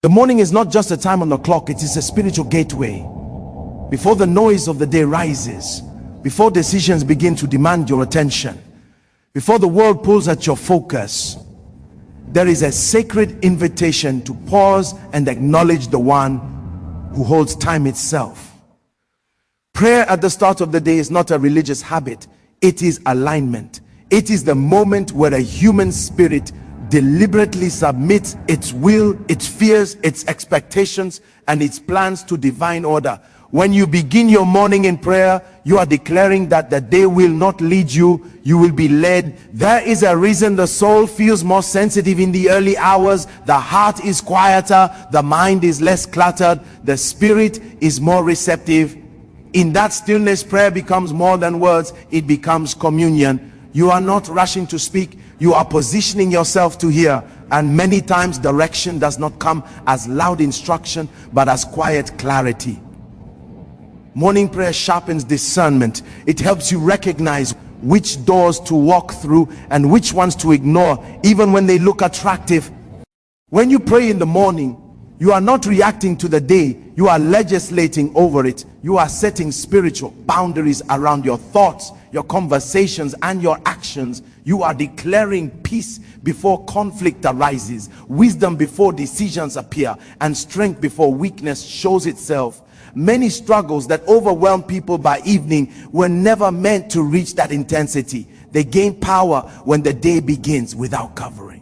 The morning is not just a time on the clock, it is a spiritual gateway. Before the noise of the day rises, before decisions begin to demand your attention, before the world pulls at your focus, there is a sacred invitation to pause and acknowledge the one who holds time itself. Prayer at the start of the day is not a religious habit, it is alignment. It is the moment where a human spirit deliberately submits its will, its fears, its expectations, and its plans to divine order. When you begin your morning in prayer, you are declaring that the day will not lead you, you will be led. There is a reason the soul feels more sensitive in the early hours, the heart is quieter, the mind is less cluttered, the spirit is more receptive. In that stillness, prayer becomes more than words, it becomes communion. You are not rushing to speak, you are positioning yourself to hear. And many times direction does not come as loud instruction, but as quiet clarity. Morning prayer sharpens discernment. It helps you recognize which doors to walk through and which ones to ignore, even when they look attractive. When you pray in the morning, you are not reacting to the day, you are legislating over it. You are setting spiritual boundaries around your thoughts, your conversations, and your actions. You are declaring peace before conflict arises, wisdom before decisions appear, and strength before weakness shows itself. Many struggles that overwhelm people by evening were never meant to reach that intensity. They gain power when the day begins without covering.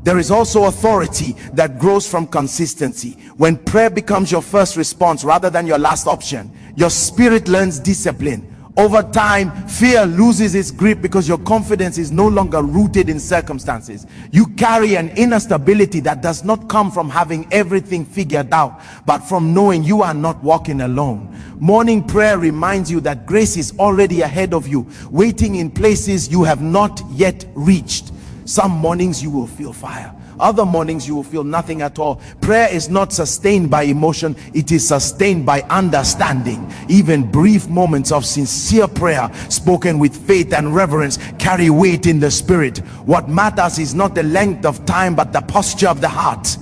There is also authority that grows from consistency. When prayer becomes your first response rather than your last option, your spirit learns discipline. Over time, fear loses its grip because your confidence is no longer rooted in circumstances. You carry an inner stability that does not come from having everything figured out, but from knowing you are not walking alone. Morning prayer reminds you that grace is already ahead of you, waiting in places you have not yet reached. Some mornings you will feel fire, other mornings you will feel nothing at all. Prayer is not sustained by emotion, it is sustained by understanding. Even brief moments of sincere prayer spoken with faith and reverence carry weight in the spirit. What matters is not the length of time, but the posture of the heart.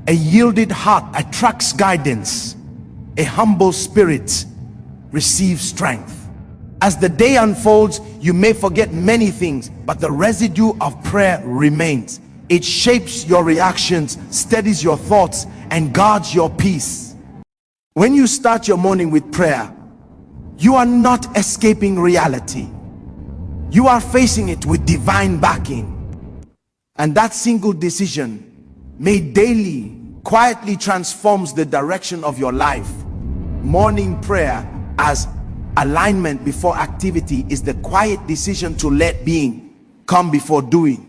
A yielded heart attracts guidance. A humble spirit receives strength. As the day unfolds, you may forget many things, but the residue of prayer remains. It shapes your reactions, steadies your thoughts, and guards your peace. When you start your morning with prayer, you are not escaping reality. You are facing it with divine backing. And that single decision, made daily, quietly transforms the direction of your life. Morning prayer as alignment before activity is the quiet decision to let being come before doing.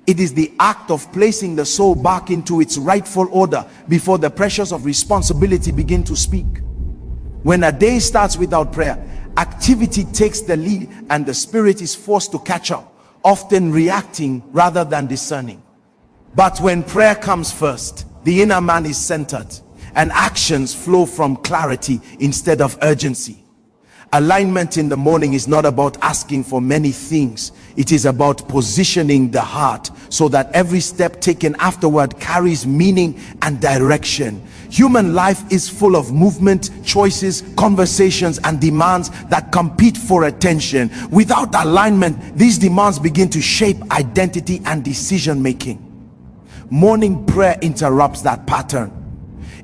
It is the act of placing the soul back into its rightful order before the pressures of responsibility begin to speak. When a day starts without prayer, activity takes the lead and the spirit is forced to catch up, often reacting rather than discerning. But when prayer comes first, the inner man is centered and actions flow from clarity instead of urgency. Alignment in the morning is not about asking for many things. It is about positioning the heart so that every step taken afterward carries meaning and direction. Human life is full of movement, choices, conversations, and demands that compete for attention. Without alignment, these demands begin to shape identity and decision making. Morning prayer interrupts that pattern.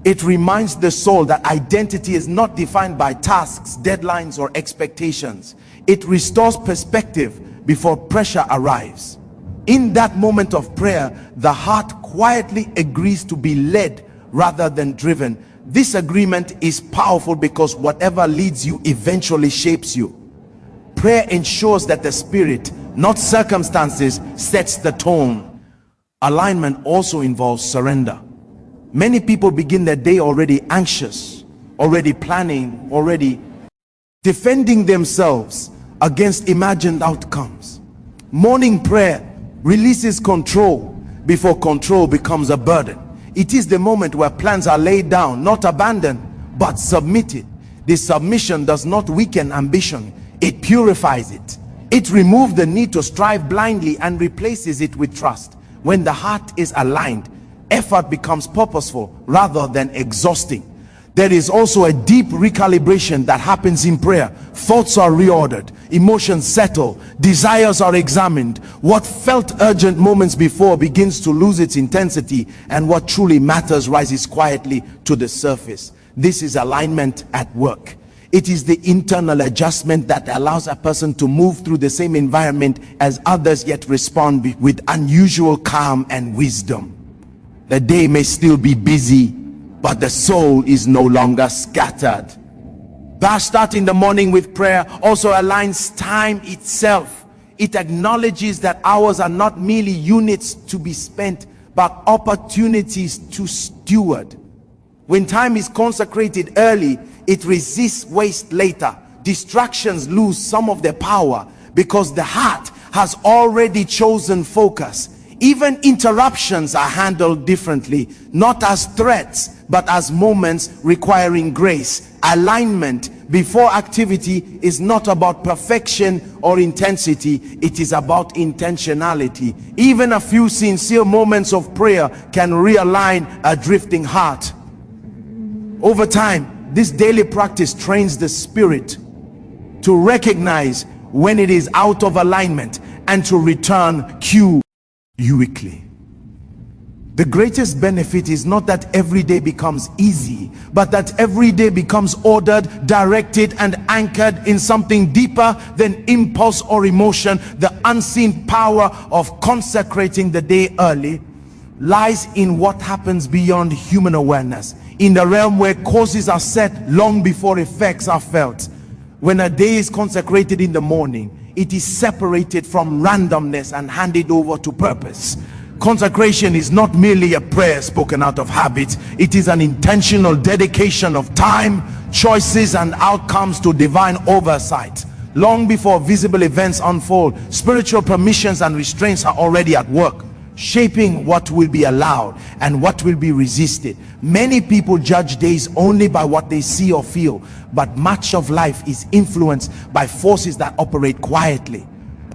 It reminds the soul that identity is not defined by tasks, deadlines, or expectations. It restores perspective before pressure arrives. In that moment of prayer, the heart quietly agrees to be led rather than driven. This agreement is powerful because whatever leads you eventually shapes you. Prayer ensures that the spirit, not circumstances, sets the tone. Alignment also involves surrender. Many people begin their day already anxious, already planning, already defending themselves against imagined outcomes. Morning prayer releases control before control becomes a burden. It is the moment where plans are laid down, not abandoned, but submitted. This submission does not weaken ambition, it purifies it. It removes the need to strive blindly and replaces it with trust. When the heart is aligned, Effort becomes purposeful rather than exhausting. There is also a deep recalibration that happens in prayer. Thoughts are reordered, emotions settle, desires are examined. What felt urgent moments before begins to lose its intensity, and what truly matters rises quietly to the surface. This is alignment at work. It is the internal adjustment that allows a person to move through the same environment as others, yet respond with unusual calm and wisdom. The day may still be busy, but the soul is no longer scattered. Thus, starting the morning with prayer also aligns time itself. It acknowledges that hours are not merely units to be spent, but opportunities to steward. When time is consecrated early, it resists waste later. Distractions lose some of their power because the heart has already chosen focus. Even interruptions are handled differently, not as threats, but as moments requiring grace. Alignment before activity is not about perfection or intensity, it is about intentionality. Even a few sincere moments of prayer can realign a drifting heart. Over time, this daily practice trains the spirit to recognize when it is out of alignment and to return cue quickly. The greatest benefit is not that every day becomes easy, but that every day becomes ordered, directed, and anchored in something deeper than impulse or emotion. The unseen power of consecrating the day early lies in what happens beyond human awareness, in the realm where causes are set long before effects are felt. When a day is consecrated in the morning, it is separated from randomness and handed over to purpose. Consecration is not merely a prayer spoken out of habit. It is an intentional dedication of time, choices, and outcomes to divine oversight. Long before visible events unfold, spiritual permissions and restraints are already at work, shaping what will be allowed and what will be resisted. Many people judge days only by what they see or feel, but much of life is influenced by forces that operate quietly.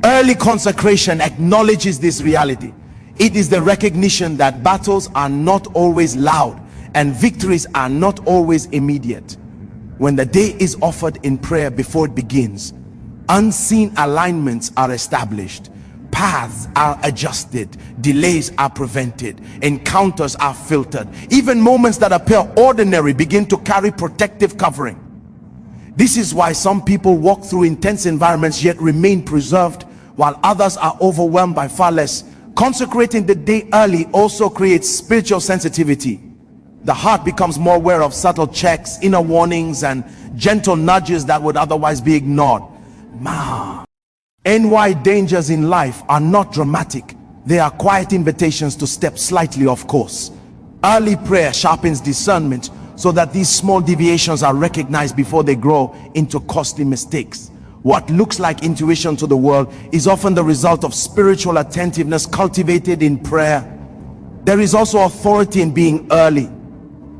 Early consecration acknowledges this reality. It is the recognition that battles are not always loud and victories are not always immediate. When the day is offered in prayer before it begins, unseen alignments are established. Paths are adjusted, delays are prevented, encounters are filtered. Even moments that appear ordinary begin to carry protective covering. This is why some people walk through intense environments yet remain preserved, while others are overwhelmed by far less. Consecrating the day early also creates spiritual sensitivity. The heart becomes more aware of subtle checks, inner warnings, and gentle nudges that would otherwise be ignored. NY dangers in life are not dramatic. They are quiet invitations to step slightly off course. Early prayer sharpens discernment so that these small deviations are recognized before they grow into costly mistakes. What looks like intuition to the world is often the result of spiritual attentiveness cultivated in prayer. There is also authority in being early.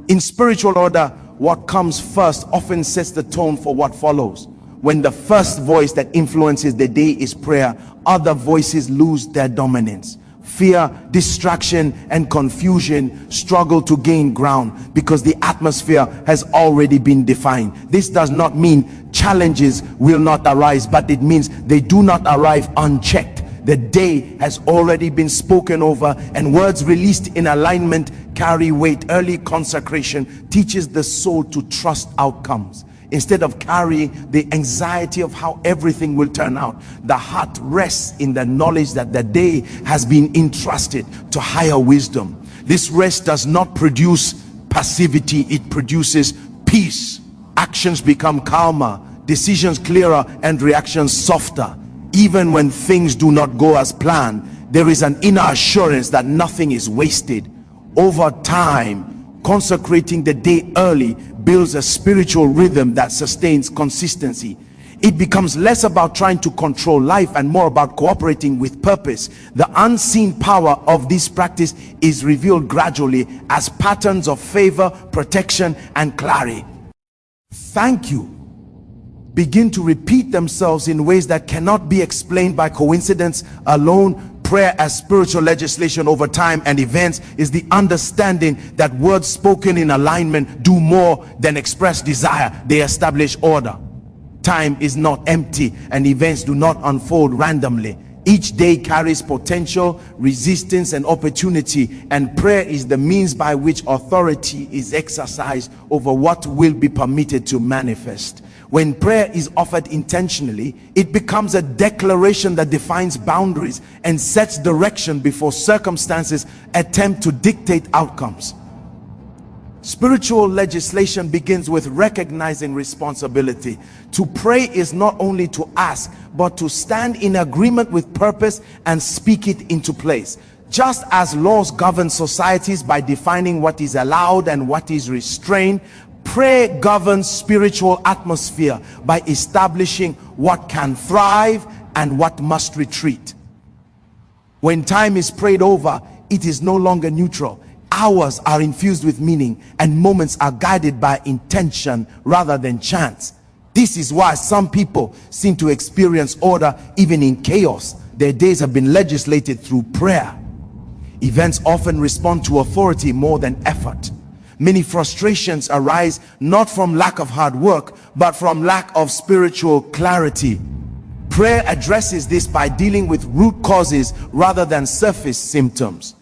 In spiritual order, what comes first often sets the tone for what follows. When the first voice that influences the day is prayer, other voices lose their dominance. Fear, distraction, and confusion struggle to gain ground because the atmosphere has already been defined. This does not mean challenges will not arise, but it means they do not arrive unchecked. The day has already been spoken over, and words released in alignment carry weight. Early consecration teaches the soul to trust outcomes. Instead of carrying the anxiety of how everything will turn out, the heart rests in the knowledge that the day has been entrusted to higher wisdom. This rest does not produce passivity, it produces peace. Actions become calmer, decisions clearer, and reactions softer. Even when things do not go as planned, there is an inner assurance that nothing is wasted. Over time, consecrating the day early builds a spiritual rhythm that sustains consistency. It becomes less about trying to control life and more about cooperating with purpose. The unseen power of this practice is revealed gradually as patterns of favor, protection, and clarity. Thank you begin to repeat themselves in ways that cannot be explained by coincidence alone. Prayer as spiritual legislation over time and events is the understanding that words spoken in alignment do more than express desire. They establish order. Time is not empty and events do not unfold randomly. Each day carries potential, resistance, and opportunity, and prayer is the means by which authority is exercised over what will be permitted to manifest. When prayer is offered intentionally, it becomes a declaration that defines boundaries and sets direction before circumstances attempt to dictate outcomes. Spiritual legislation begins with recognizing responsibility. To pray is not only to ask, but to stand in agreement with purpose and speak it into place. Just as laws govern societies by defining what is allowed and what is restrained, prayer governs spiritual atmosphere by establishing what can thrive and what must retreat. When time is prayed over, it is no longer neutral. Hours are infused with meaning and moments are guided by intention rather than chance. This is why some people seem to experience order even in chaos. Their days have been legislated through prayer. Events often respond to authority more than effort. Many frustrations arise not from lack of hard work, but from lack of spiritual clarity. Prayer addresses this by dealing with root causes rather than surface symptoms.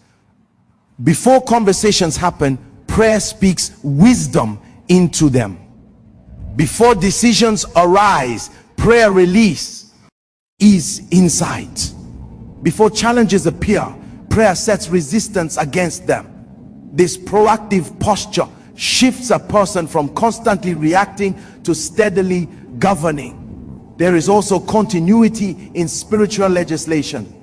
Before conversations happen, prayer speaks wisdom into them. Before decisions arise, prayer release is insight. Before challenges appear, prayer sets resistance against them. This proactive posture shifts a person from constantly reacting to steadily governing. There is also continuity in spiritual legislation.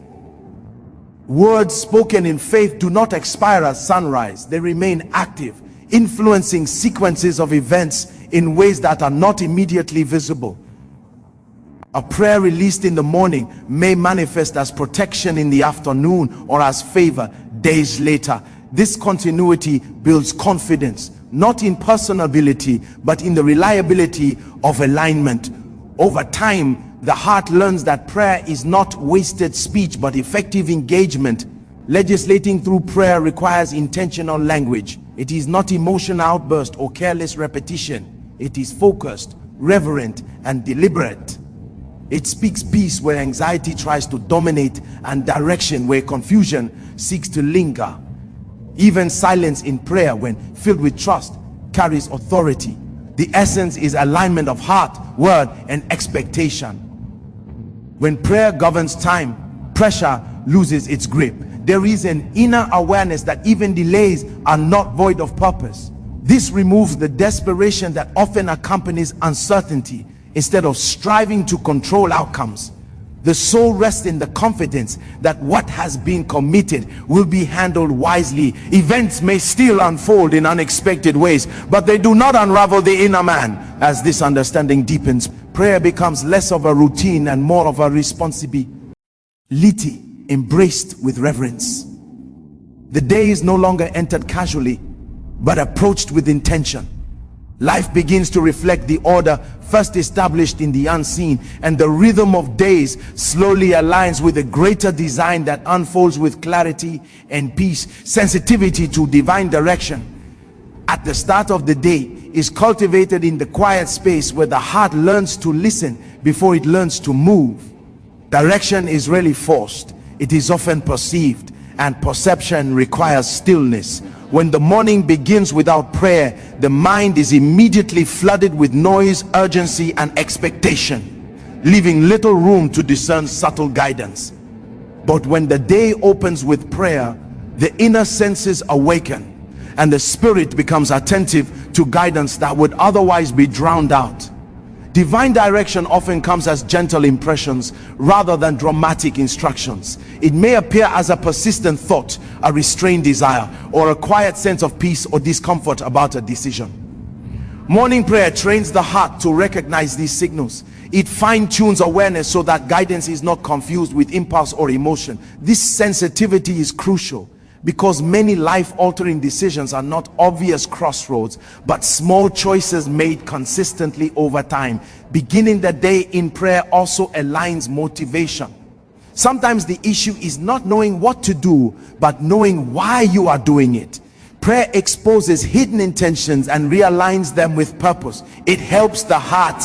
Words spoken in faith do not expire at sunrise. They remain active, influencing sequences of events in ways that are not immediately visible. A prayer released in the morning may manifest as protection in the afternoon or as favor days later. This continuity builds confidence, not in personal ability, but in the reliability of alignment. Over time, the heart learns that prayer is not wasted speech but effective engagement. Legislating through prayer requires intentional language. It is not emotional outburst or careless repetition. It is focused, reverent, and deliberate. It speaks peace where anxiety tries to dominate and direction where confusion seeks to linger. Even silence in prayer, when filled with trust, carries authority. The essence is alignment of heart, word, and expectation. When prayer governs time, pressure loses its grip. There is an inner awareness that even delays are not void of purpose. This removes the desperation that often accompanies uncertainty. Instead of striving to control outcomes, the soul rests in the confidence that what has been committed will be handled wisely. Events may still unfold in unexpected ways, but they do not unravel the inner man. As this understanding deepens, prayer becomes less of a routine and more of a responsibility embraced with reverence. The day is no longer entered casually, but approached with intention. Life begins to reflect the order first established in the unseen, and the rhythm of days slowly aligns with a greater design that unfolds with clarity and peace. Sensitivity to divine direction at the start of the day is cultivated in the quiet space where the heart learns to listen before it learns to move. Direction is rarely forced. It is often perceived, and perception requires stillness. When the morning begins without prayer, the mind is immediately flooded with noise, urgency, and expectation, leaving little room to discern subtle guidance. But when the day opens with prayer, the inner senses awaken, and the spirit becomes attentive to guidance that would otherwise be drowned out. Divine direction often comes as gentle impressions rather than dramatic instructions. It may appear as a persistent thought, a restrained desire, or a quiet sense of peace or discomfort about a decision. Morning prayer trains the heart to recognize these signals. It fine-tunes awareness so that guidance is not confused with impulse or emotion. This sensitivity is crucial because many life-altering decisions are not obvious crossroads, but small choices made consistently over time. Beginning the day in prayer also aligns motivation. Sometimes the issue is not knowing what to do, but knowing why you are doing it. Prayer exposes hidden intentions and realigns them with purpose. It helps the heart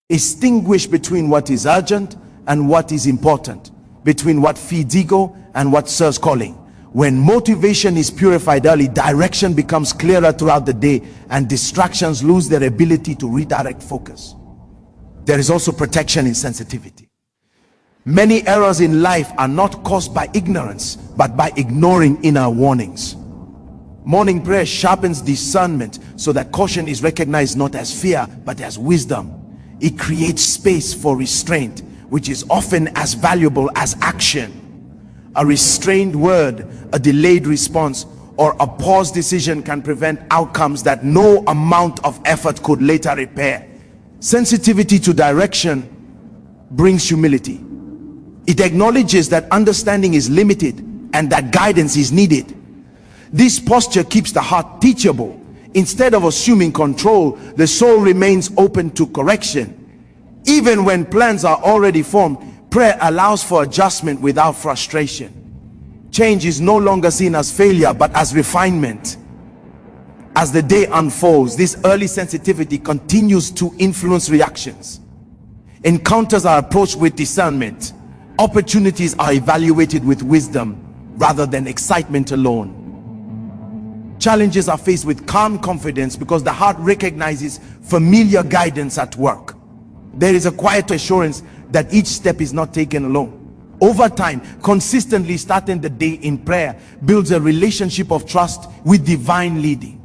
distinguish between what is urgent and what is important, between what feeds ego and what serves calling. When motivation is purified early, direction becomes clearer throughout the day, and distractions lose their ability to redirect focus. There is also protection in sensitivity. Many errors in life are not caused by ignorance, but by ignoring inner warnings. Morning prayer sharpens discernment so that caution is recognized not as fear, but as wisdom. It creates space for restraint, which is often as valuable as action. A restrained word, a delayed response, or a paused decision can prevent outcomes that no amount of effort could later repair. Sensitivity to direction brings humility. It acknowledges that understanding is limited and that guidance is needed. This posture keeps the heart teachable. Instead of assuming control, the soul remains open to correction. Even when plans are already formed, prayer allows for adjustment without frustration. Change is no longer seen as failure, but as refinement. As the day unfolds, this early sensitivity continues to influence reactions. Encounters are approached with discernment. Opportunities are evaluated with wisdom rather than excitement alone. Challenges are faced with calm confidence because the heart recognizes familiar guidance at work. There is a quiet assurance that each step is not taken alone. Over time, consistently starting the day in prayer builds a relationship of trust with divine leading.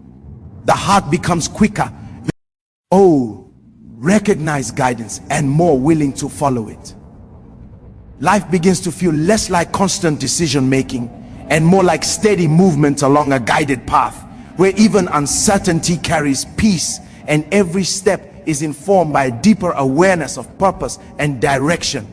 The heart becomes quicker, recognize guidance, and more willing to follow it. Life begins to feel less like constant decision making and more like steady movement along a guided path, where even uncertainty carries peace and every step is informed by a deeper awareness of purpose and direction.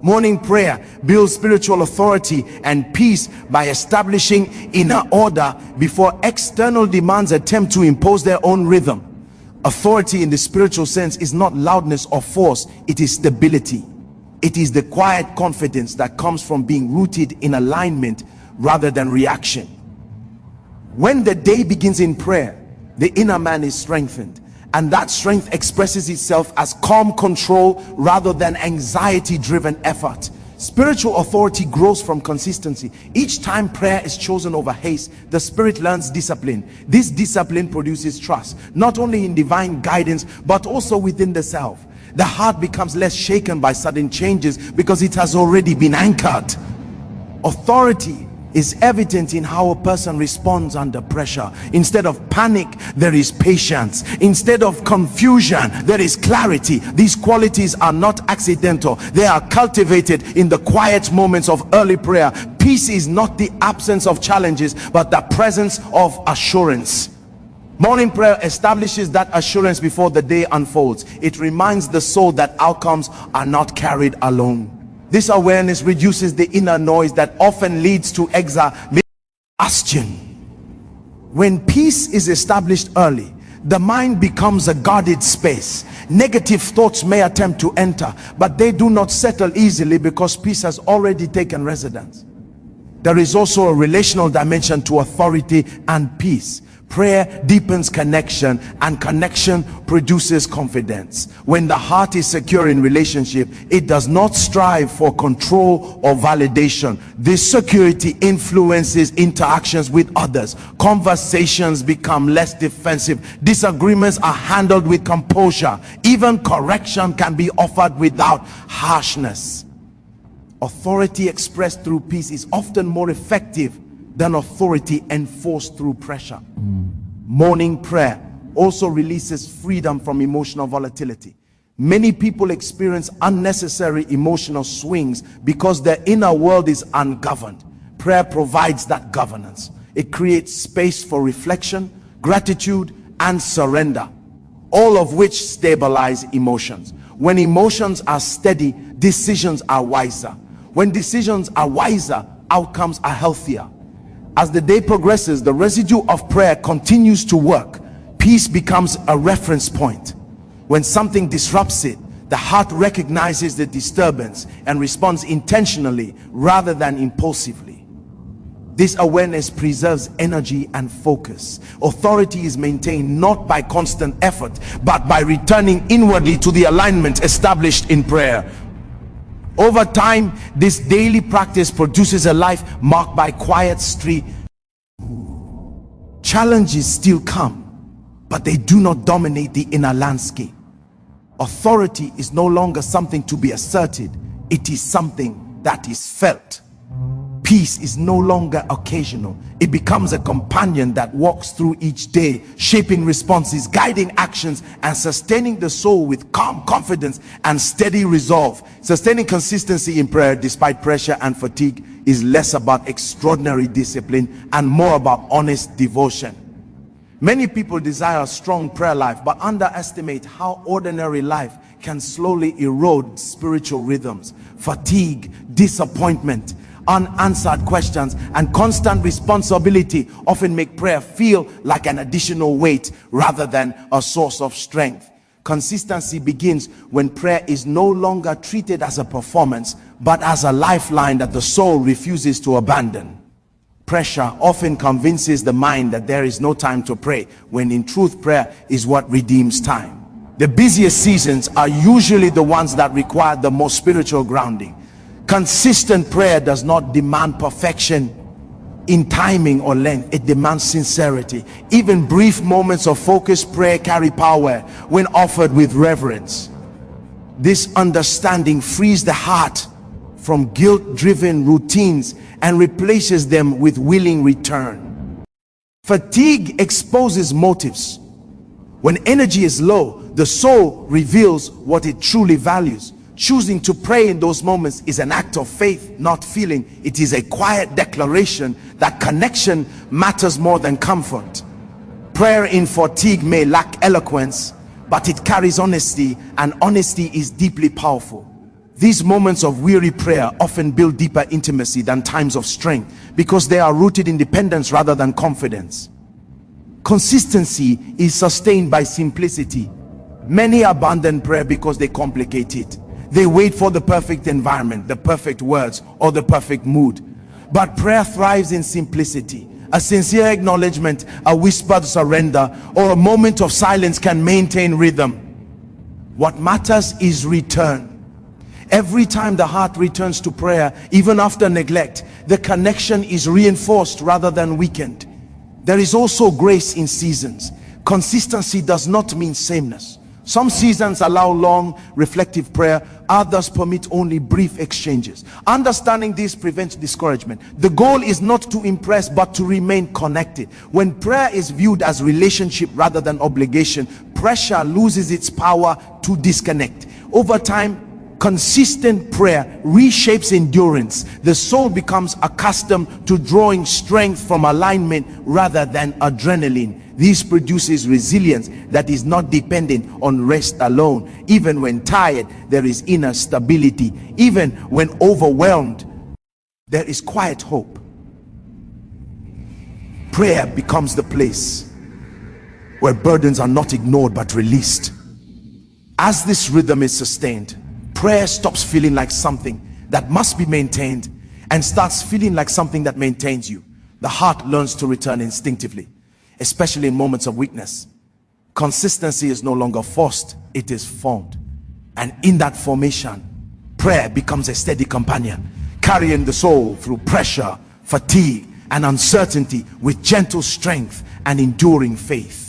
Morning prayer builds spiritual authority and peace by establishing inner order before external demands attempt to impose their own rhythm. Authority in the spiritual sense is not loudness or force, it is stability. It is the quiet confidence that comes from being rooted in alignment rather than reaction. When the day begins in prayer, the inner man is strengthened, and that strength expresses itself as calm control rather than anxiety-driven effort. Spiritual authority grows from consistency. Each time prayer is chosen over haste, the spirit learns discipline. This discipline produces trust, not only in divine guidance, but also within the self. The heart becomes less shaken by sudden changes because it has already been anchored. Authority is evident in how a person responds under pressure. Instead of panic, there is patience. Instead of confusion, there is clarity. These qualities are not accidental. They are cultivated in the quiet moments of early prayer. Peace is not the absence of challenges, but the presence of assurance. Morning prayer establishes that assurance before the day unfolds. It reminds the soul that outcomes are not carried alone. This awareness reduces the inner noise that often leads to exhaustion. When peace is established early, the mind becomes a guarded space. Negative thoughts may attempt to enter, but they do not settle easily because peace has already taken residence. There is also a relational dimension to authority and peace. Prayer deepens connection, and connection produces confidence. When the heart is secure in relationship, it does not strive for control or validation. This security influences interactions with others. Conversations become less defensive. Disagreements are handled with composure. Even correction can be offered without harshness. Authority expressed through peace is often more effective than authority enforced through pressure. Morning prayer also releases freedom from emotional volatility. Many people experience unnecessary emotional swings because their inner world is ungoverned. Prayer provides that governance. It creates space for reflection, gratitude, and surrender, all of which stabilize emotions. When emotions are steady, decisions are wiser. When decisions are wiser, outcomes are healthier. As the day progresses, the residue of prayer continues to work. Peace becomes a reference point. When something disrupts it, The heart recognizes the disturbance and responds intentionally rather than impulsively. This awareness preserves energy and focus. Authority is maintained not by constant effort, but by returning inwardly to the alignment established in prayer. Over time, this daily practice produces a life marked by quiet street. Challenges still come, but they do not dominate the inner landscape. Authority is no longer something to be asserted, it is something that is felt. Peace is no longer occasional, it becomes a companion that walks through each day, shaping responses, guiding actions, and sustaining the soul with calm confidence and steady resolve. Sustaining consistency in prayer despite pressure and fatigue is less about extraordinary discipline and more about honest devotion. Many people desire a strong prayer life but underestimate how ordinary life can slowly erode spiritual rhythms. Fatigue, disappointment, unanswered questions, and constant responsibility often make prayer feel like an additional weight rather than a source of strength. Consistency begins when prayer is no longer treated as a performance but as a lifeline that the soul refuses to abandon. Pressure often convinces the mind that there is no time to pray, when in truth prayer is what redeems time. The busiest seasons are usually the ones that require the most spiritual grounding. Consistent prayer does not demand perfection in timing or length, it demands sincerity. Even brief moments of focused prayer carry power when offered with reverence. This understanding frees the heart from guilt-driven routines and replaces them with willing return. Fatigue exposes motives. When energy is low, the soul reveals what it truly values. Choosing to pray in those moments is an act of faith, not feeling. It is a quiet declaration that connection matters more than comfort. Prayer in fatigue may lack eloquence, but it carries honesty, and honesty is deeply powerful. These moments of weary prayer often build deeper intimacy than times of strength because they are rooted in dependence rather than confidence. Consistency is sustained by simplicity. Many abandon prayer because they complicate it. They wait for the perfect environment, the perfect words, or the perfect mood. But prayer thrives in simplicity. A sincere acknowledgement, a whispered surrender, or a moment of silence can maintain rhythm. What matters is return. Every time the heart returns to prayer, even after neglect, the connection is reinforced rather than weakened. There is also grace in seasons. Consistency does not mean sameness. Some seasons allow long, reflective prayer, others permit only brief exchanges. Understanding this prevents discouragement. The goal is not to impress but to remain connected. When prayer is viewed as relationship rather than obligation, pressure loses its power to disconnect. Over time, consistent prayer reshapes endurance. The soul becomes accustomed to drawing strength from alignment rather than adrenaline. This produces resilience that is not dependent on rest alone. Even when tired, there is inner stability. Even when overwhelmed, there is quiet hope. Prayer becomes the place where burdens are not ignored but released. As this rhythm is sustained, prayer stops feeling like something that must be maintained and starts feeling like something that maintains you. The heart learns to return instinctively, especially in moments of weakness. Consistency is no longer forced, it is formed. And in that formation, prayer becomes a steady companion, carrying the soul through pressure, fatigue, and uncertainty with gentle strength and enduring faith.